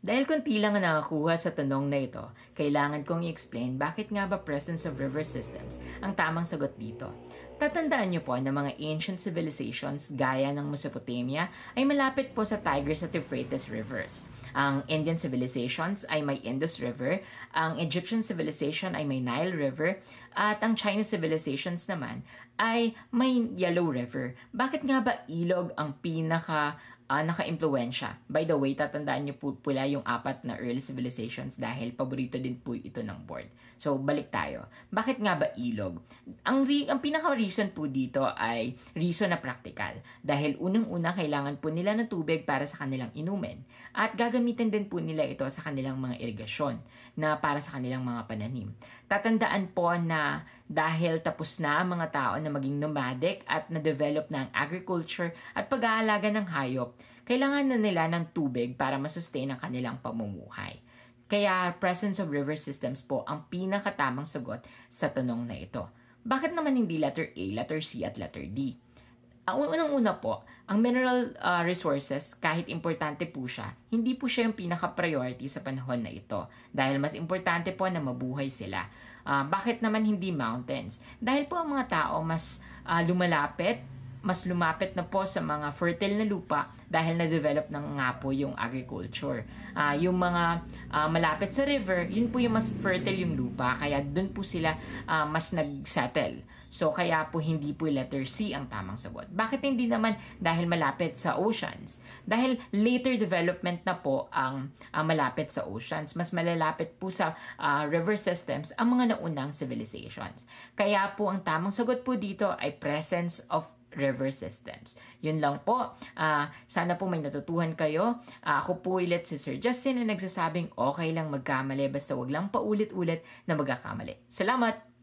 Dahil konti lang ang nakakuha sa tanong na ito, kailangan kong i-explain bakit nga ba presence of river systems ang tamang sagot dito. Tatandaan niyo po na mga ancient civilizations gaya ng Mesopotamia ay malapit po sa Tigris at Euphrates rivers. Ang Indian civilizations ay may Indus River, ang Egyptian civilization ay may Nile River, at ang Chinese civilizations naman ay may Yellow River. Bakit nga ba ilog ang naka-impluensya? By the way, tatandaan niyo po pula yung apat na early civilizations dahil paborito din po ito ng board. So, balik tayo. Bakit nga ba ilog? Ang pinaka-reason po dito ay reason na practical. Dahil unang-una, kailangan po nila ng tubig para sa kanilang inumin. At gagamitin din po nila ito sa kanilang mga irigasyon na para sa kanilang mga pananim. Tatandaan po na dahil tapos na ang mga tao na maging nomadic at na-develop na ang agriculture at pag-aalaga ng hayop, kailangan na nila ng tubig para masustain ang kanilang pamumuhay. Kaya presence of river systems po ang pinakatamang sagot sa tanong na ito. Bakit naman hindi letter A, letter C at letter D? Ang unang-una po, ang mineral resources, kahit importante po siya, hindi po siya yung pinaka-priority sa panahon na ito. Dahil mas importante po na mabuhay sila. Bakit naman hindi mountains? Dahil po ang mga tao mas lumapit na po sa mga fertile na lupa dahil na-develop ng nga po yung agriculture. Yung mga malapit sa river, yun po yung mas fertile yung lupa, kaya dun po sila mas nag-settle. So, kaya po hindi po letter C ang tamang sagot. Bakit hindi naman dahil malapit sa oceans? Dahil later development na po ang malapit sa oceans. Mas malalapit po sa river systems ang mga naunang civilizations. Kaya po ang tamang sagot po dito ay presence of river systems. Yun lang po. Sana po may natutuhan kayo. Ako po ulit si Sir Justin na nagsasabing okay lang magkamali basta wag lang paulit-ulit na magkakamali. Salamat!